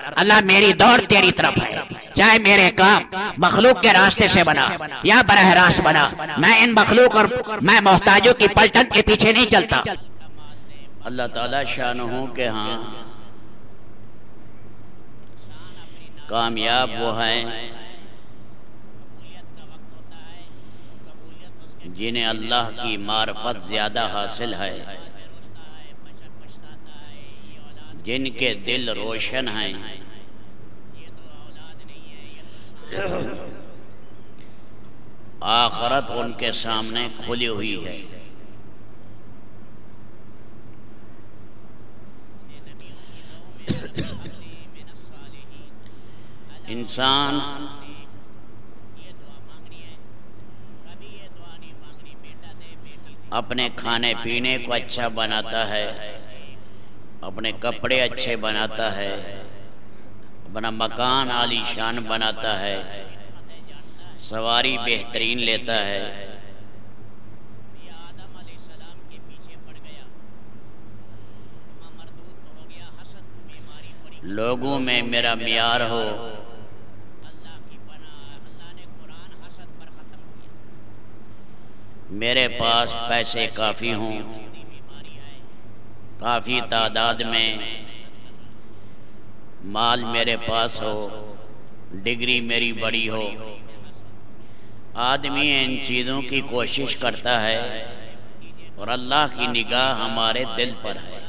اللہ میری دوڑ تیری طرف ہے، چاہے میرے کام مخلوق کے راستے سے بنا یا براہ راست بنا، میں ان مخلوق اور میں محتاجوں کی پلٹن کے پیچھے نہیں چلتا۔ اللہ تعالیٰ شانہ کے ہاں کامیاب وہ ہیں جنہیں اللہ کی معرفت زیادہ حاصل ہے، جن کے دل روشن ہیں، آخرت ان کے سامنے کھلی ہوئی ہے۔ انسان اپنے کھانے پینے کو اچھا بناتا ہے، اپنے کپڑے اچھے بناتا ہے، اپنا مکان عالی شان بناتا ہے، سواری بہترین لیتا ہے، لوگوں میں میرا معیار ہو، میرے پاس پیسے کافی ہوں، کافی تعداد میں مال میرے پاس ہو، ڈگری میری بڑی ہو۔ آدمی ان چیزوں کی کوشش کرتا ہے اور اللہ کی نگاہ ہمارے دل پر ہے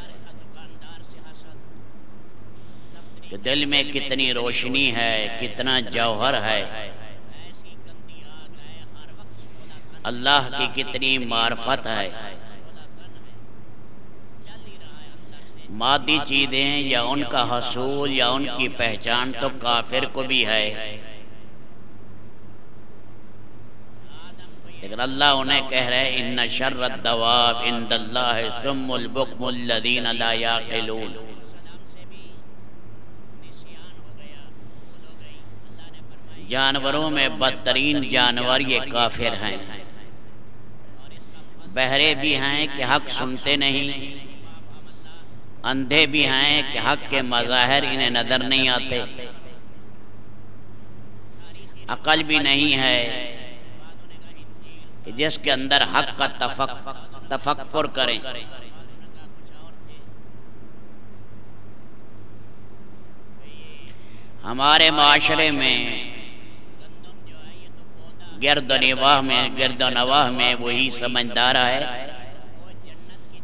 کہ دل میں کتنی روشنی ہے، کتنا جوہر ہے، اللہ کی کتنی معرفت ہے۔ مادی چیزیں یا ان کا حصول یا ان کی پہچان تو کافر کو بھی ہے، لیکن اللہ انہیں کہہ رہے ان شر الدواب عند اللہ الصم البکم الذین لا یعقلون۔ جانوروں میں بدترین جانور یہ کافر ہیں، بہرے بھی ہیں کہ حق سنتے نہیں، اندھے بھی ہیں کہ حق کے مظاہر انہیں نظر نہیں آتے، عقل بھی نہیں ہے کہ جس کے اندر حق کا تفکر کریں۔ ہمارے معاشرے میں گرد و نواح میں وہی سمجھدار ہے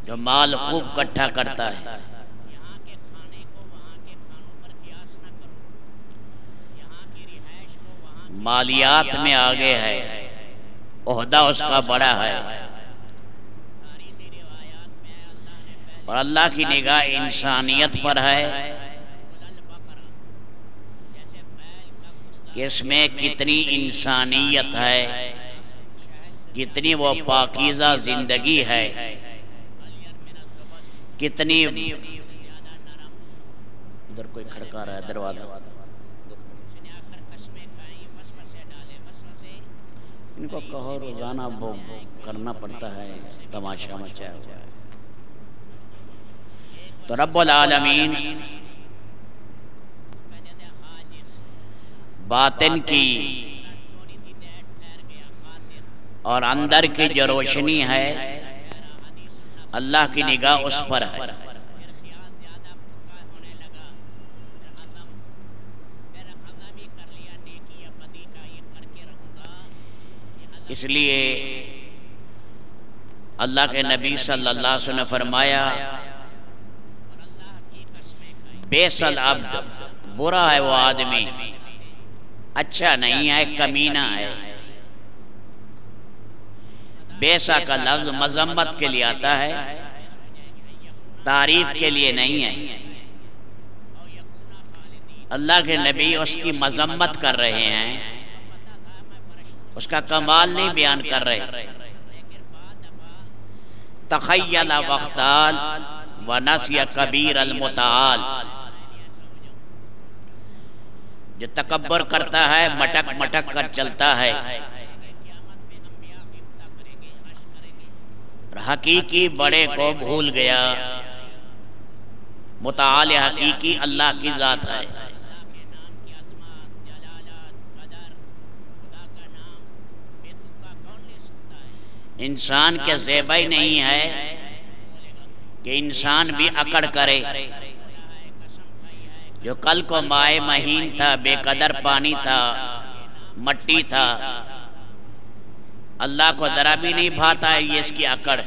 جو مال خوب اکٹھا کرتا ہے، مالیات میں آگے ہے، عہدہ اس کا بڑا ہے، اور اللہ کی نگاہ انسانیت پر ہے کہ اس میں کتنی انسانیت ہے، کتنی وہ پاکیزہ زندگی ہے، کتنی ادھر کوئی کھڑکا رہا ہے دروازہ، ان کو کہو روزانہ وہ کرنا پڑتا ہے، تماشا مچایا ہوا ہے۔ تو رب العالمین باطن کی اور اندر کی جو روشنی ہے اللہ کی نگاہ اس پر ہے۔ اس لیے اللہ کے نبی صلی اللہ علیہ وسلم نے فرمایا بیس العبد، برا ہے وہ آدمی، اچھا نہیں ہے، کمینہ ہے۔ بیسا کا لفظ مذمت کے لیے آتا ہے، تعریف کے لیے نہیں ہے۔ اللہ کے نبی اس کی مذمت کر رہے ہیں، اس کا کمال نہیں بیان کر رہے۔ تخیل واختال ونسی کبیر المتعال، جو تکبر کرتا ہے، مٹک مٹک کر چلتا ہے، حقیقی بڑے کو بھول گیا۔ متعال حقیقی اللہ کی ذات ہے۔ انسان کے زیبہ ہی نہیں ہے کہ انسان بھی اکڑ کرے. جو کل کو مائع مہین تھا، بے قدر پانی تھا، مٹی تھا، اللہ کو ذرا بھی نہیں بھاتا ہے یہ اس کی اکڑ.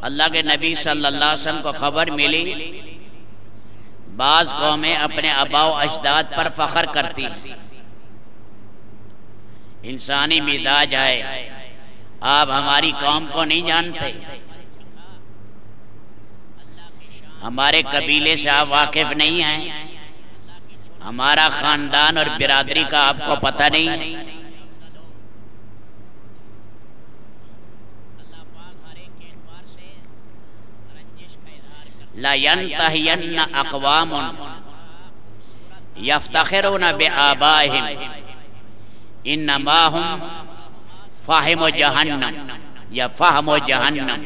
اللہ کے نبی صلی اللہ علیہ وسلم کو خبر ملی بعض قومیں اپنے آباء و اجداد پر فخر کرتی ہیں. انسانی مزاج ہے، آپ ہماری قوم کو نہیں جانتے، ہمارے قبیلے سے آپ واقف نہیں ہیں، ہمارا خاندان اور برادری کا آپ کو پتہ نہیں ہے. لا ينتهين اقوام يفتخرون بآبائهم انما هم فاہم جہنم یا فہم جہنم.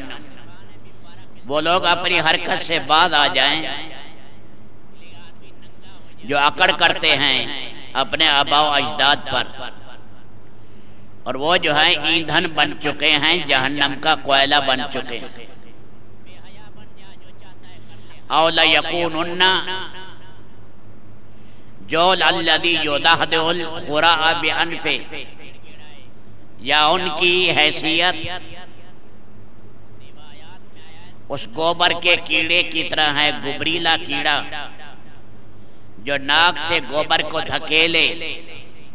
وہ لوگ اپنی حرکت سے باز آ جائیں جو اکڑ کرتے ہیں اپنے آباء و اجداد پر، اور وہ جو ہے ایندھن بن چکے ہیں، جہنم کا کوئلہ بن چکے ہیں. او لیکونن جول الذی یدہدع الخراء بانفہ، یا ان کی حیثیت اس گوبر کے کیڑے کی طرح ہے، گبریلا کیڑا جو ناک سے گوبر کو دھکیلے،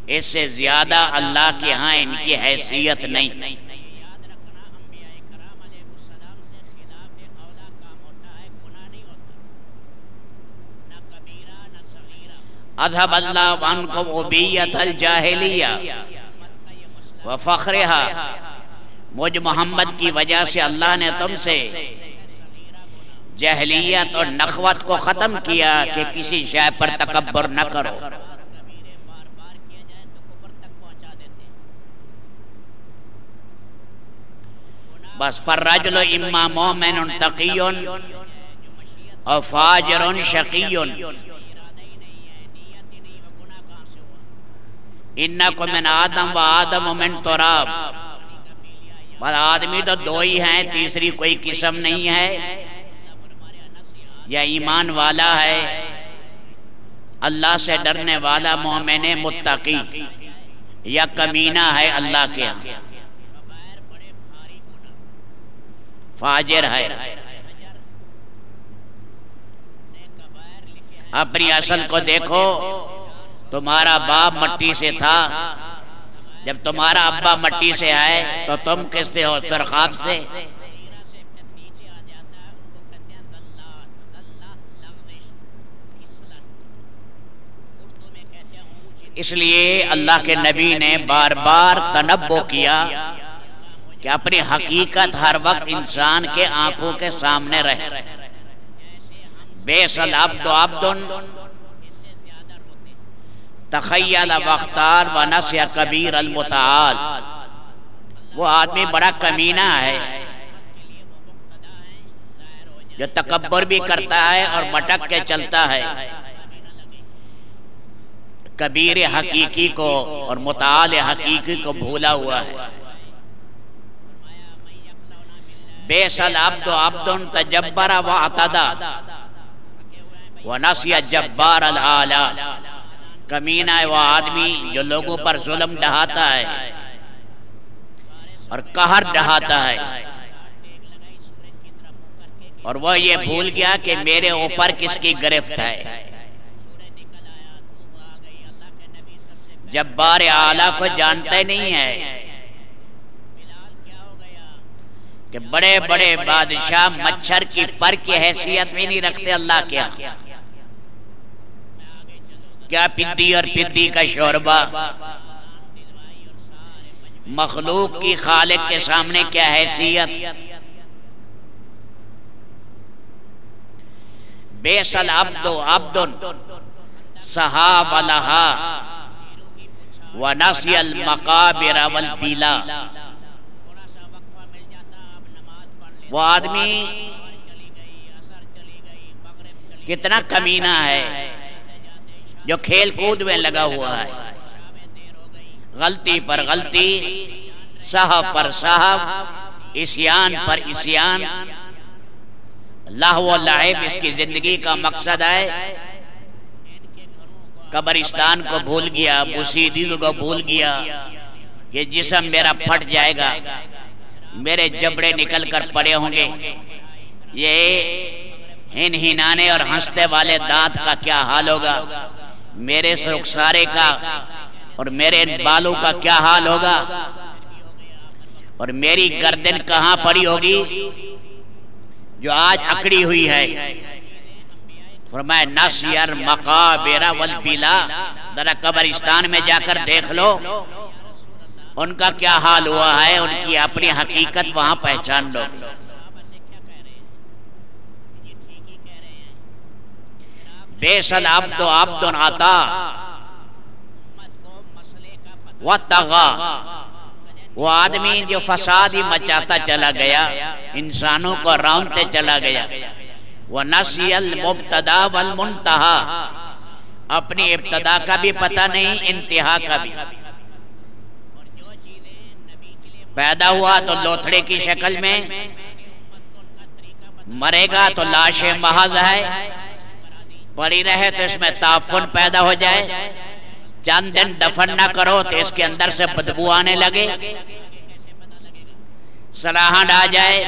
اس سے زیادہ اللہ کے ہاں ان کی حیثیت نہیں. اذهب اللہ عنکم عبیت الجاہلیہ وفخرها. مجھ محمد کی وجہ سے اللہ نے تم سے جاہلیت اور نخوت کو ختم کیا کہ کسی شے پر تکبر نہ کرو. بس فالرجل اما مومن تقی اور فاجر شقی. انکم من آدم و آدم من تراب. بس آدمی تو دو ہی ہیں، تیسری کوئی قسم نہیں ہے. یا ایمان والا ہے، اللہ سے ڈرنے والا مومن متقی، یا کمینہ ہے اللہ کے ہاں، فاجر ہے. اپنی اصل کو دیکھو. تمہارا باپ مٹی سے تھا، جب تمہارا ابا مٹی سے آئے تو تم کس سے ہو؟ سرخاب سے. اس لیے اللہ کے نبی نے بار بار تنبہ کیا کہ اپنی حقیقت ہر وقت انسان کے آنکھوں کے سامنے رہے. بیس العبد عبد تخیل واختار ونسی کبیر المتعال. وہ آدمی بڑا کمینہ ہے جو تکبر بھی کرتا ہے اور مٹک کے چلتا ہے، کبیر حقیقی کو اور متعال حقیقی کو بھولا ہوا ہے. بیس العبد عبد تجبر واعتدى ونسی جبار العالی. کمینہ ہے وہ آدمی جو لوگوں پر ظلم ڈھاتا ہے اور قہر ڈھاتا ہے، اور وہ یہ بھول گیا کہ میرے اوپر کس کی گرفت ہے. جبار اعلیٰ کو جانتے نہیں ہے کہ بڑے بڑے بادشاہ مچھر کی پر کی حیثیت بھی نہیں رکھتے اللہ کے ہاں. کیا پدی اور پدی کا شوربہ، مخلوق کی خالق کے سامنے کیا حیثیت. بیس العبد عبد صحاب لہا ونسی المقابر والبلا. وہ آدمی کتنا کمینہ ہے جو کھیل کود میں لگا ہوا ہے، غلطی پر غلطی، صحف پر صحف، عصیان پر عصیان، لہو و لعب اس کی زندگی کا مقصد ہے۔ قبرستان کو بھول گیا، بوسیدگی کو بھول گیا کہ جسم میرا پھٹ جائے گا، میرے جبڑے نکل کر پڑے ہوں گے، یہ ہنہنانے اور ہنستے والے دانت کا کیا حال ہوگا، میرے رخسارے کا اور میرے بالوں کا کیا حال ہوگا، اور میری گردن کہاں پڑی ہوگی جو آج اکڑی ہوئی ہے۔ فرمایا نسی المقابر والبلا، ذرا قبرستان میں جا کر دیکھ لو ان کا کیا حال ہوا ہے، ان کی اپنی حقیقت وہاں پہچان لو گے۔ بیس العبد عبد عطا وطغا، وہ آدمی جو فساد ہی مچاتا چلا گیا، انسانوں کو رونتے چلا گیا، وَنَسِيَ الْمُبْتَدَى وَالْمُنْتَهَى، اپنی ابتدا کا بھی پتہ نہیں، انتہا کا بھی۔ پیدا ہوا تو لوتھڑے کی شکل میں، مرے گا تو لاش محض ہے، پڑی رہے تو اس میں تعفن پیدا ہو جائے، چند دن دفن نہ کرو تو اس کے اندر سے بدبو آنے لگے، سلاحان آ جائے۔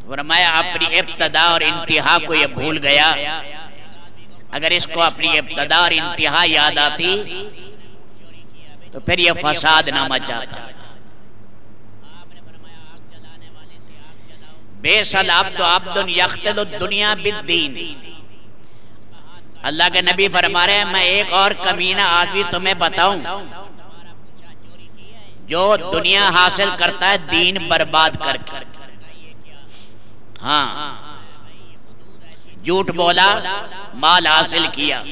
فرمایا اپنی ابتدا اور انتہا کو یہ بھول گیا۔ اگر اس کو اپنی ابتدا اور انتہا یاد آتی تو پھر یہ فساد نہ مچاتا۔ بیس العبد عبد یختل الدنیا بالدین، اللہ کے نبی فرما رہے ہیں میں ایک اور کمینہ آدمی تمہیں بتاؤں جو دنیا حاصل کرتا ہے دین برباد کر کے۔ ہاں، جھوٹ بولا، مال حاصل کیا،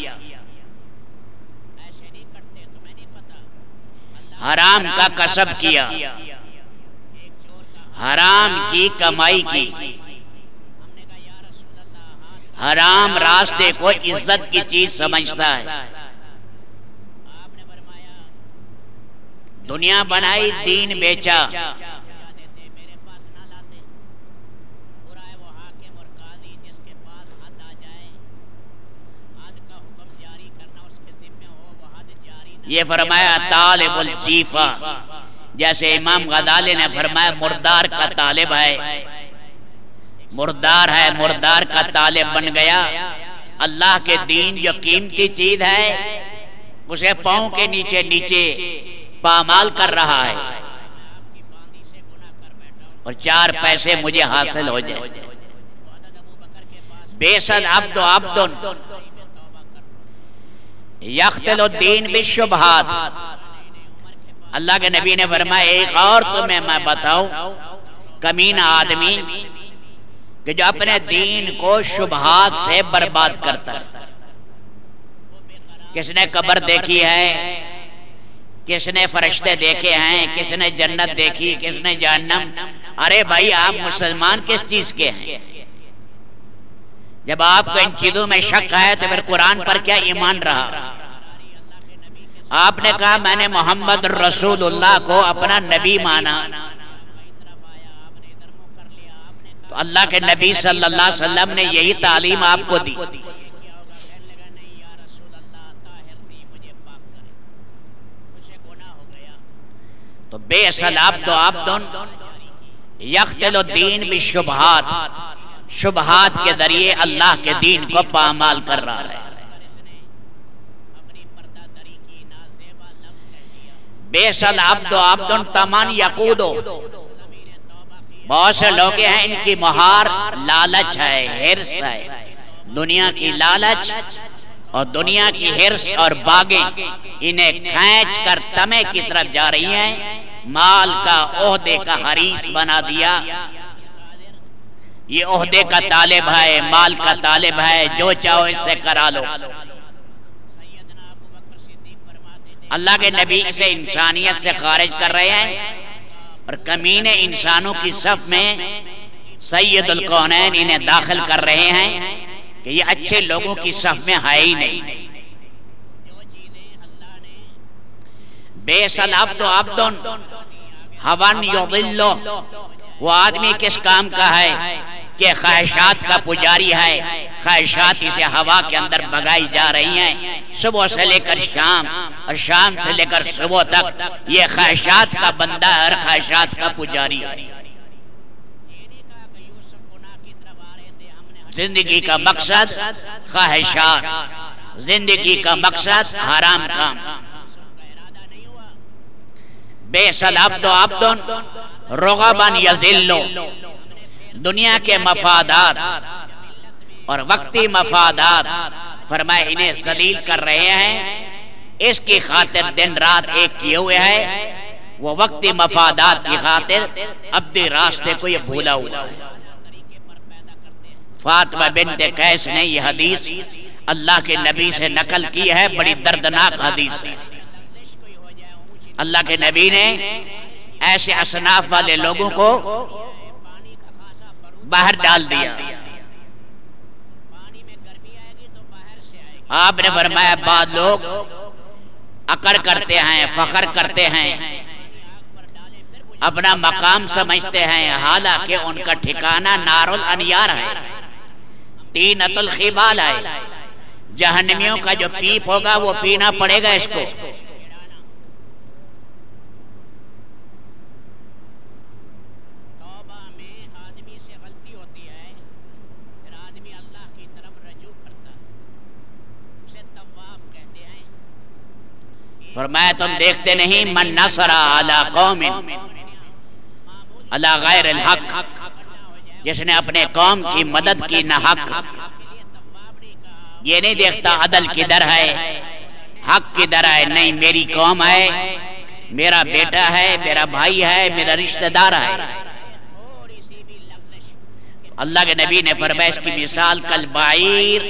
حرام کا کسب کیا، حرام کی کمائی کی، حرام راستے کو عزت کی چیز سمجھتا ہے، دنیا بنائی دین بیچا، یہ فرمایا طالب الجیفہ، جیسے امام غزالی نے فرمایا مردار کا طالب ہے، مردار ہے، مردار کا طالب بن گیا۔ اللہ کے دین جو قیمتی چیز ہے اسے پاؤں کے نیچے نیچے پامال کر رہا ہے، اور چار پیسے مجھے حاصل ہو جائے۔ بیس العبد عبد یختل الدین بالشبہات، اللہ کے نبی نے فرمایا ایک اور تمہیں میں بتاؤں کمینہ آدمی کہ جو اپنے دین کو شبہات سے برباد کرتا ہے۔ کس نے قبر دیکھی ہے، کس نے فرشتے دیکھے ہیں، کس نے جنت دیکھی، کس نے جہنم؟ ارے بھائی آپ مسلمان کس چیز کے ہیں؟ جب آپ کو ان چیزوں میں شک ہے تو پھر قرآن پر کیا ایمان رہا؟ آپ نے کہا میں نے محمد رسول اللہ کو اپنا نبی مانا، تو اللہ کے نبی صلی اللہ علیہ وسلم نے یہی تعلیم آپ کو دی۔ تو بیس العبد عبد یختل الدین بالشبہات، شبہات کے ذریعے اللہ کے دین کو پامال کر رہا ہے۔ بیس العبد عبد تمن یقودو، بہت سے لوگ ہیں ان کی مہار لالچ ہے، ہرس ہے، دنیا کی لالچ اور دنیا کی ہرس اور باغیں انہیں کھینچ کر تمے کی طرف جا رہی ہیں، مال کا عہدے کا حریص بنا دیا۔ یہ عہدے کا طالب ہے، مال کا طالب ہے، جو چاہو اس سے کرا لو۔ اللہ کے نبی سے انسانیت سے خارج کر رہے ہیں، اور کمینے انسانوں کی صف میں سید الکونین انہیں داخل کر رہے ہیں۔ کہ یہ اچھے لوگوں کی صف میں ہے ہی نہیں. بیس العبد عبدن ہون یضلہ، وہ آدمی کس کام کا ہے کہ خواہشات کا پجاری ہے. خواہشات اسے ہوا کے اندر بگائی جا رہی ہیں صبح سے لے کر شام، اور شام سے لے کر صبح تک یہ خواہشات کا بندہ اور خواہشات کا پجاری ہے. زندگی کا مقصد خواہشات، زندگی کا مقصد حرام کام. بیس العبد عبدن رغبا یذل، دنیا کے مفادات اور وقتی مفادات فرمائے انہیں ذلیل کر رہے ہیں. اس کی خاطر دن رات ایک کیے ہوئے ہے، وہ وقتی مفادات کی خاطر ابدی راستے کو یہ بھولا ہوا ہے. فاطمہ بنت قیس نے یہ حدیث اللہ کے نبی سے نقل کی ہے، بڑی دردناک حدیث ہے. اللہ کے نبی نے ایسے اصناف والے لوگوں کو باہر ڈال دیا. آپ نے فرمایا بعض لوگ اکڑ کرتے ہیں، فخر کرتے ہیں، اپنا مقام سمجھتے ہیں، حالانکہ ان کا ٹھکانہ نار الانیار ہے، طینۃ الخبال ہے. جہنمیوں کا جو پیپ ہوگا وہ پینا پڑے گا اس کو. فرمایا تم دیکھتے نہیں من نصر علی قوم علی غیر الحق، جس نے اپنے قوم کی مدد کی نہ حق. یہ نہیں دیکھتا عدل کدھر ہے، حق کدھر ہے. نہیں، میری قوم ہے، میرا بیٹا ہے، میرا بھائی ہے، میرا رشتہ دار ہے. اللہ کے نبی نے فرمایا اس کی مثال کالبعیر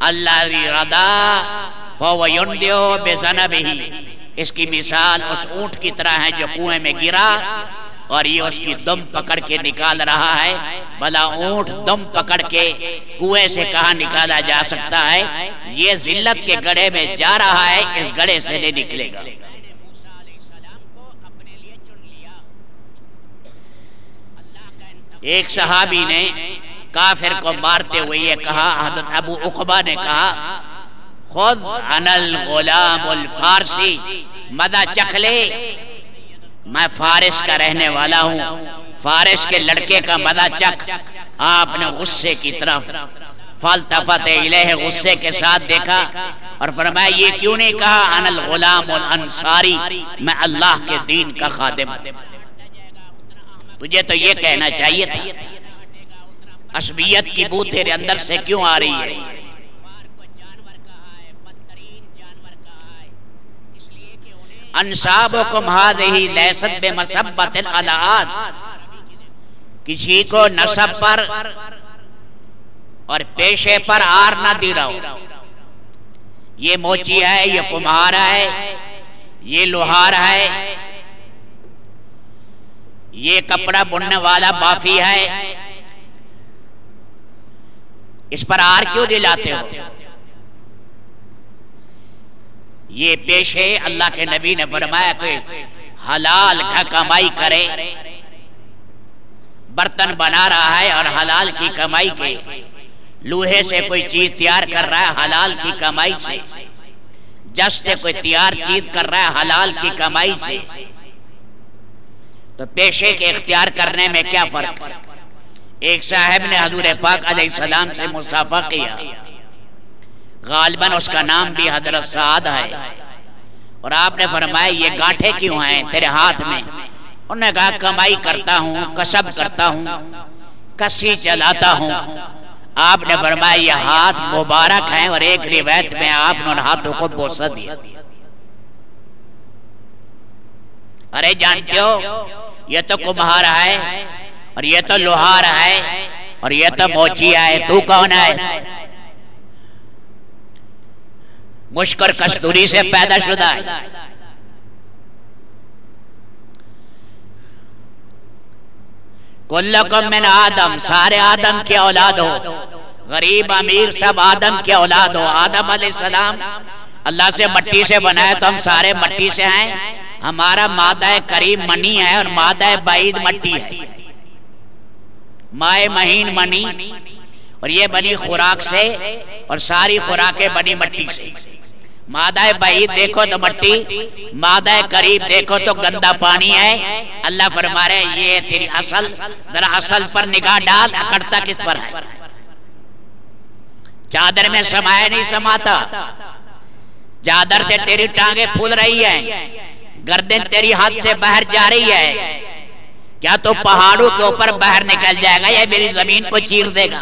الذی ردا فهو يندع بذنبه، اس کی مثال اس اونٹ کی طرح ہے جو کنویں میں گرا اور یہ اس کی دم پکڑ کے نکال رہا ہے. بھلا اونٹ دم پکڑ کے کنویں سے کہاں نکالا جا سکتا ہے؟ یہ ذلت کے گڑھے میں جا رہا ہے، اس گڑھے سے نہیں نکلے گا. ایک صحابی نے کافر کو مارتے ہوئے یہ کہا، حضرت ابو عقبہ نے کہا خود انا الغلام الفارسی، مدہ چکھ لے، میں فارس کا رہنے والا ہوں، فارس کے لڑکے کا مدہ چکھ. آپ نے غصے کی طرف فالتفت الیہ، غصے کے ساتھ دیکھا اور فرمایا یہ کیوں نہیں کہا انا الغلام الانصاری، میں اللہ کے دین کا خادم. تجھے تو یہ کہنا چاہیے تھا. عصبیت کی بو تیرے اندر سے کیوں آ رہی ہے؟ انصابکم ہذہ لیست بمصبۃ العاد، کسی کو نسب پر اور پیشے پر آر نہ دلاؤ. یہ موچی ہے، یہ کمہار ہے، یہ لوہار ہے، یہ کپڑا بننے والا بافی ہے، اس پر آر کیوں دلاتے ہو؟ یہ پیشے اللہ کے نبی نے فرمایا کہ حلال کا کمائی کرے. برتن بنا رہا ہے اور حلال کی کمائی کے، لوہے سے کوئی چیز تیار کر رہا ہے حلال کی کمائی سے، جس سے کوئی تیار چیز کر رہا ہے حلال کی کمائی سے، تو پیشے کے اختیار کرنے میں کیا فرق ہے؟ ایک صاحب نے حضور پاک علیہ السلام سے مصافحہ کیا، غالباً اس کا نام بھی حضرت سعد ہے، اور آپ نے فرمایا یہ گانٹھے کیوں ہیں تیرے ہاتھ میں؟ انہوں نے کہا کمائی کرتا ہوں، کسب کرتا ہوں، کسی چلاتا ہوں. آپ نے فرمایا یہ ہاتھ مبارک ہیں، اور ایک روایت میں آپ نے ان ہاتھوں کو بوسہ دیا. ارے جانتے ہو یہ تو کمہار ہے، اور یہ تو لوہار ہے، اور یہ تو موچیا ہے، تو کون ہے؟ مشکر کستوری سے پیدا شدہ ہے. کلکم من آدم، سارے آدم کی اولاد ہو. غریب امیر سب آدم کے اولاد ہو. آدم علیہ السلام اللہ سے مٹی سے بنائے تو ہم سارے مٹی سے ہیں. ہمارا مادہ کریم منی ہے اور مادہ بعید مٹی ہے. مائے مہین منی اور یہ بنی خوراک سے اور ساری خوراکیں بنی مٹی سے. مادہ بعید دیکھو تو مٹی, مادہ قریب دیکھو تو گندا پانی ہے. اللہ فرما رہے یہ تیری اصل, ذرا اصل پر نگاہ ڈال, اکڑتا کس پر ہے. چادر میں سمایا نہیں سماتا, چادر سے تیری ٹانگیں پھول رہی ہیں, گردن تیری ہاتھ سے باہر جا رہی ہے. کیا تو پہاڑوں کے اوپر باہر نکل جائے گا یا میری زمین کو چیر دے گا؟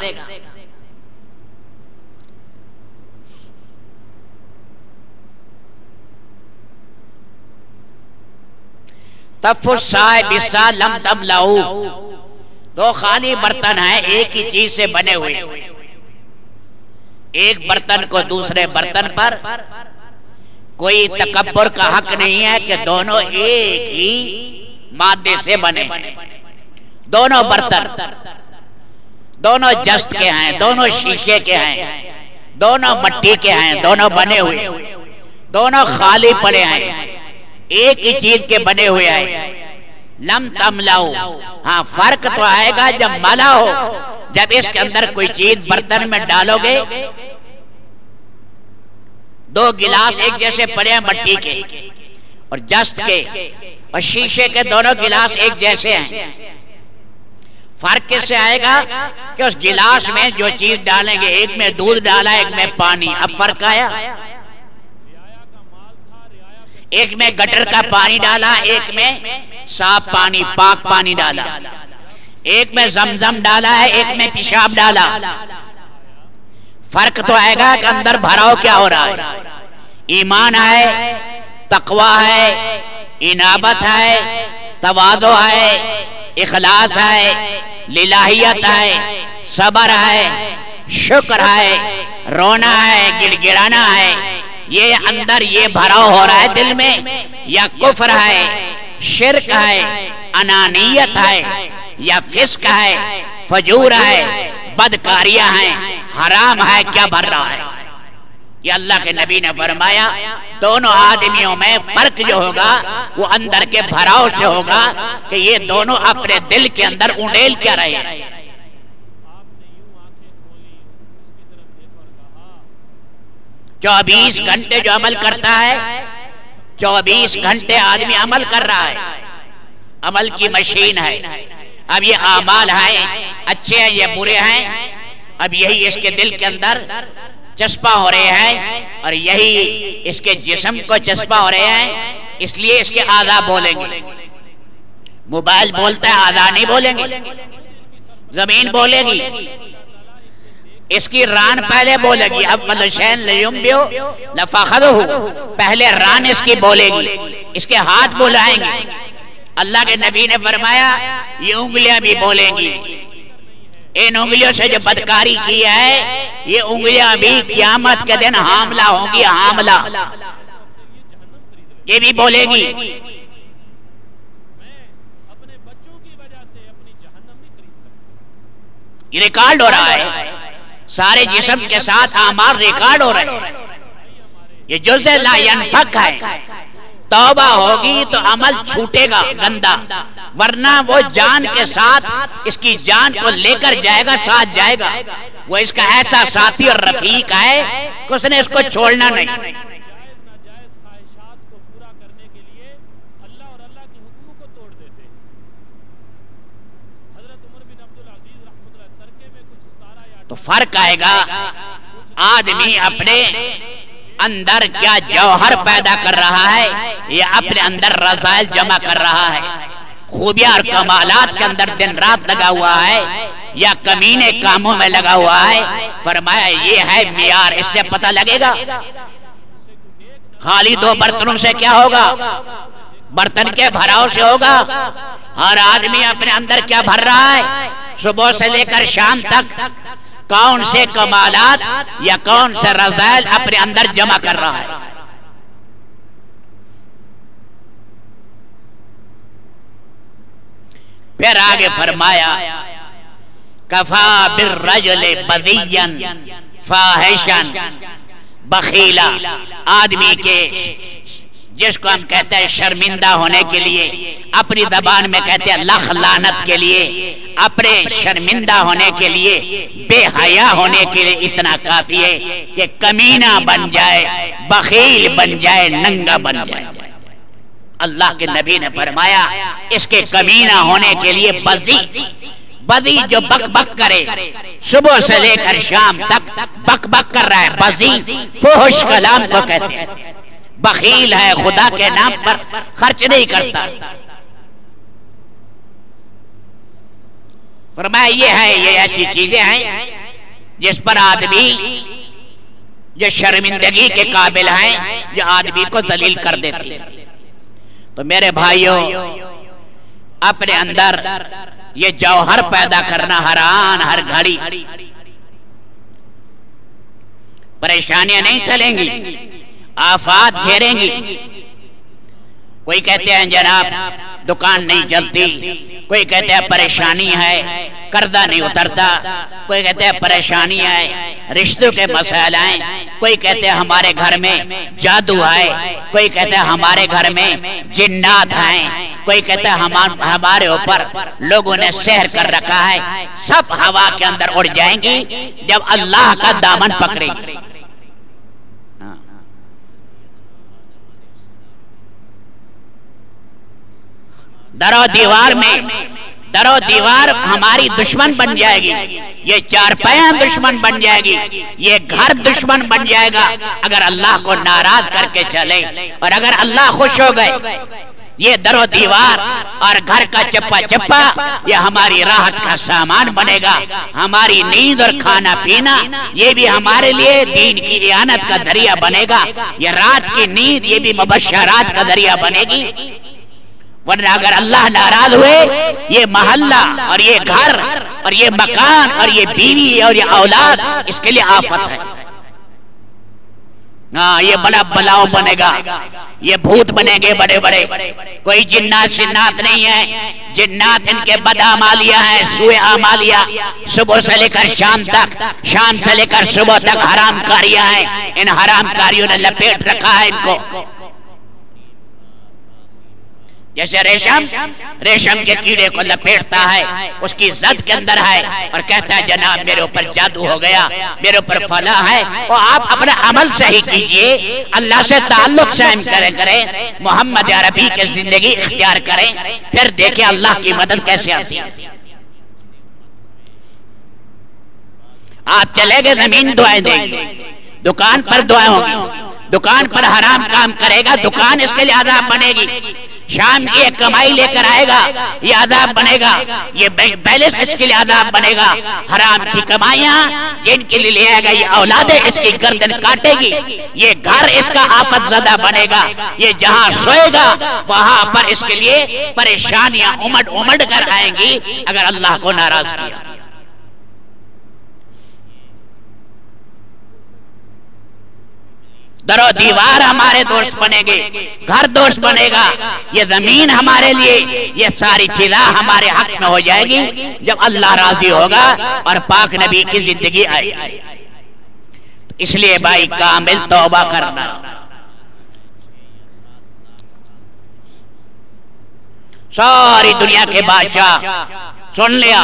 تفسائے بسا لم تملؤ, دو خالی برتن ہیں ایک ہی چیز سے بنے ہوئے. ایک برتن کو دوسرے برتن پر کوئی تکبر کا حق نہیں ہے کہ دونوں ایک ہی مادے سے بنے. دونوں برتن دونوں جست کے ہیں, دونوں شیشے کے ہیں, دونوں مٹی کے ہیں, دونوں بنے ہوئے, دونوں خالی پڑے ہیں, ایک ہی چیز کے بنے ہوئے ہیں. لم تملؤ, ہاں فرق تو آئے گا جب ملا ہو, جب اس کے اندر کوئی چیز برتن میں ڈالو گے. دو گلاس ایک جیسے پڑے ہیں مٹی کے اور جست کے اور شیشے کے, دونوں گلاس ایک جیسے ہیں. فرق کس سے آئے گا کہ اس گلاس میں جو چیز ڈالیں گے, ایک میں دودھ ڈالا ایک میں پانی. اب فرق آیا, ایک میں گٹر کا پانی ڈالا ایک میں صاف پانی پاک پانی ڈالا, ایک میں زمزم ڈالا ہے ایک میں پیشاب ڈالا. فرق تو آئے گا کہ اندر بھراؤ کیا ہو رہا ہے. ایمان ہے, تقوی ہے, انابت ہے, تواضع ہے, اخلاص ہے, للہیت ہے, صبر ہے, شکر ہے, رونا ہے, گڑ گڑانا ہے. یہ اندر یہ بھراؤ ہو رہا ہے دل میں, یا کفر ہے, شرک ہے, انانیت ہے, یا فسق ہے, فجور ہے, بدکاریاں ہیں, حرام ہے, کیا بھر رہا ہے. یہ اللہ کے نبی نے فرمایا دونوں آدمیوں میں فرق جو ہوگا وہ اندر کے بھراؤ سے ہوگا کہ یہ دونوں اپنے دل کے اندر اونڈیل کیا رہے ہیں. 24 گھنٹے جو عمل کرتا ہے, 24 گھنٹے آدمی عمل کر رہا ہے, عمل کی مشین ہے. اب یہ اعمال ہیں, اچھے ہیں یہ برے ہیں, اب یہی اس کے دل کے اندر چسپاں ہو رہے ہیں اور یہی اس کے جسم کو چسپاں ہو رہے ہیں. اس لیے اس کے اعضاء بولیں گے. موبائل بولتا ہے, اعضاء نہیں بولیں گے. زمین بولے گی, اس کی ران پہلے بولے گی. اب ملشین لیمبیو لفاخذہ, پہلے ران اس کی بولے گی, اس کے ہاتھ بلائیں گے. اللہ کے نبی نے فرمایا یہ انگلیاں بھی بولیں گی. ان انگلیوں سے جو بدکاری کی ہے یہ انگلیاں بھی قیامت کے دن حاملہ ہوں گی, حاملہ, یہ بھی بولے گی. یہ ریکارڈ ہو رہا ہے, سارے جسم کے ساتھ اعمال ریکارڈ ہو رہے ہیں. یہ جزء لا ينفک ہے. توبہ ہوگی تو عمل چھوٹے گا گندا, ورنہ وہ جان کے ساتھ اس کی جان کو لے کر جائے گا, ساتھ جائے گا. وہ اس کا ایسا ساتھی اور رفیق ہے کہ اس نے اس کو چھوڑنا نہیں. تو فرق آئے گا آدمی اپنے اندر کیا جوہر پیدا کر رہا ہے, یا اپنے اندر رذائل جمع کر رہا ہے. خوبیاں اور کمالات کے اندر دن رات لگا ہوا ہے یا کمینے کاموں میں لگا ہوا ہے. فرمایا یہ ہے معیار, اس سے پتہ لگے گا. خالی دو برتنوں سے کیا ہوگا, برتن کے بھراؤ سے ہوگا. ہر آدمی اپنے اندر کیا بھر رہا ہے, صبح سے لے کر شام تک کون سے کمالات یا کون سے رذائل اپنے اندر جمع کر رہا ہے. پھر آگے فرمایا کفا بالرجل بذیًا فاحشًا بخیلا، آدمی کے جس کو ہم کہتے ہیں شرمندہ ہونے کے لیے، اپنی زبان میں کہتے ہیں لخ لعنت کے لیے، اپنے شرمندہ ہونے کے لیے، بے حیا ہونے کے لیے اتنا کافی ہے کہ کمینہ بن جائے، بخیل بن جائے، ننگا بن جائے۔ اللہ کے نبی نے فرمایا اس کے کمینہ ہونے کے لیے بذی جو بک بک کرے، صبح سے لے کر شام تک بک بک کر رہا ہے، بذی فحش کلام کو کہتے ہیں، بخیل ہے، خدا کے نام پر خرچ نہیں کرتا۔ فرمایا یہ ایسی چیزیں ہیں جس پر آدمی جو شرمندگی کے قابل ہیں، جو آدمی کو ذلیل کر دیتی ہے۔ تو میرے بھائیوں، اپنے اندر یہ جوہر پیدا کرنا حیران ہر گھڑی، پریشانیاں نہیں چلیں گی، آفات گھیریں گی۔ کوئی کہتے ہیں جناب دکان نہیں چلتی، کوئی کہتے ہیں پریشانی ہے، قرضہ نہیں اترتا، کوئی کہتے ہیں پریشانی ہے، رشتوں کے مسائل ہیں، کوئی کہتے ہیں ہمارے گھر میں جادو ہے، کوئی کہتے ہیں ہمارے گھر میں جنات ہیں، کوئی کہتے ہیں ہمارے اوپر لوگوں نے سحر کر رکھا ہے۔ سب ہوا کے اندر اڑ جائیں گی جب اللہ کا دامن پکڑے گی۔ در و دیوار ہماری دشمن بن جائے گی، یہ چارپائیاں دشمن بن جائے گی، یہ گھر دشمن بن جائے گا اگر اللہ کو ناراض کر کے چلے۔ اور اگر اللہ خوش ہو گئے، یہ در و دیوار اور گھر کا چپا چپا یہ ہماری راحت کا سامان بنے گا، ہماری نیند اور کھانا پینا یہ بھی ہمارے لیے دین کی اعانت کا ذریعہ بنے گا، یہ رات کی نیند یہ بھی مبشرات کا ذریعہ بنے گی۔ ورنہ اگر اللہ ناراض ہوئے، یہ محلہ اور یہ گھر اور یہ مکان اور یہ بیوی اور یہ اولاد اس کے لیے آفت ہے۔ یہ بڑا بلاؤ بنے گا، یہ بھوت بنے گے بڑے بڑے۔ کوئی جنات شنات نہیں ہے، جنات ان کے بد اعمالیہ ہیں، سوء اعمالیہ، صبح سے لے کر شام تک، شام سے لے کر صبح تک حرام کاریاں ہیں، ان حرام کاریوں نے لپیٹ رکھا ہے ان کو۔ جیسے ریشم کے کیڑے کو لپیٹتا ہے، اس کی زد کے اندر ہے اور کہتا ہے جناب میرے اوپر جادو ہو گیا، میرے اوپر فلاں ہے۔ اور آپ اپنے عمل صحیح کیجئے، اللہ سے تعلق قائم کریں، محمد عربی کی زندگی اختیار کریں، پھر دیکھیں اللہ کی مدد کیسے آتی ہے۔ آپ چلے گئے زمین دعائیں دیں گے، دکان پر دعائیں ہوں گی، دکان پر حرام کام کرے گا، دکان اس کے لیے عذاب بنے گی۔ شام کی ایک کمائی لے کر آئے گا، یہ عذاب بنے گا، یہ بیلنس اس کے لیے عذاب بنے گا۔ حرام کی کمائیاں جن کے لیے لے آئے گا، یہ اولادیں اس کی گردن کاٹے گی، یہ گھر اس کا آفت زدہ بنے گا، یہ جہاں سوئے گا وہاں پر اس کے لیے پریشانیاں امڑ کر آئیں گی اگر اللہ کو ناراض کیا۔ در و دیوار ہمارے دوست بنے گے، گھر دوست بنے گا، یہ زمین ہمارے لیے، یہ ساری چیزیں ہمارے حق میں ہو جائے گی جب اللہ راضی ہوگا اور پاک نبی کی زندگی آئے گی۔ اس لیے بھائی کامل توبہ کرنا۔ ساری دنیا کے بادشاہ سن لیا،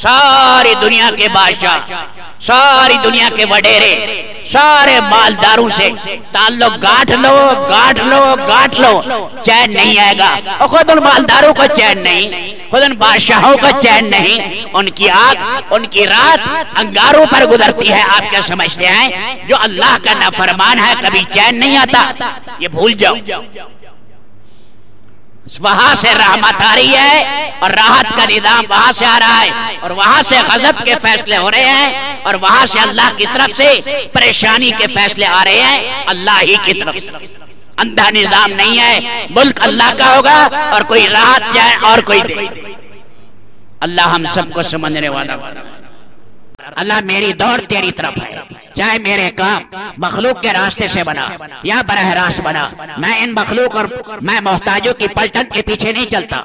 ساری دنیا کے بادشاہ، ساری دنیا کے وڈیرے، سارے مالداروں سے تعلق گاٹھ لو، چین نہیں آئے گا۔ اور خود ان مالداروں کو چین نہیں، خود ان بادشاہوں کو چین نہیں، ان کی آنکھ ان کی رات انگاروں پر گزرتی ہے۔ آپ کیا سمجھتے ہیں جو اللہ کا نافرمان ہے کبھی چین نہیں آتا؟ یہ بھول جاؤ۔ وہاں سے رحمت آ رہی ہے اور راحت کا نظام وہاں سے آ رہا ہے، اور وہاں سے غضب کے فیصلے ہو رہے ہیں، اور وہاں سے اللہ کی طرف سے پریشانی کے فیصلے آ رہے ہیں اللہ ہی کی طرف سے۔ اندھا نظام نہیں ہے، ملک اللہ کا ہوگا اور کوئی راحت جائے اور کوئی دے۔ اللہ ہم سب کو سمجھنے والا۔ اللہ میری دوڑ تیری طرف ہے، چاہے میرے کام مخلوق کے راستے سے بنا یا براہ راست بنا، میں ان مخلوق اور میں محتاجوں کی پلٹن کے پیچھے نہیں چلتا۔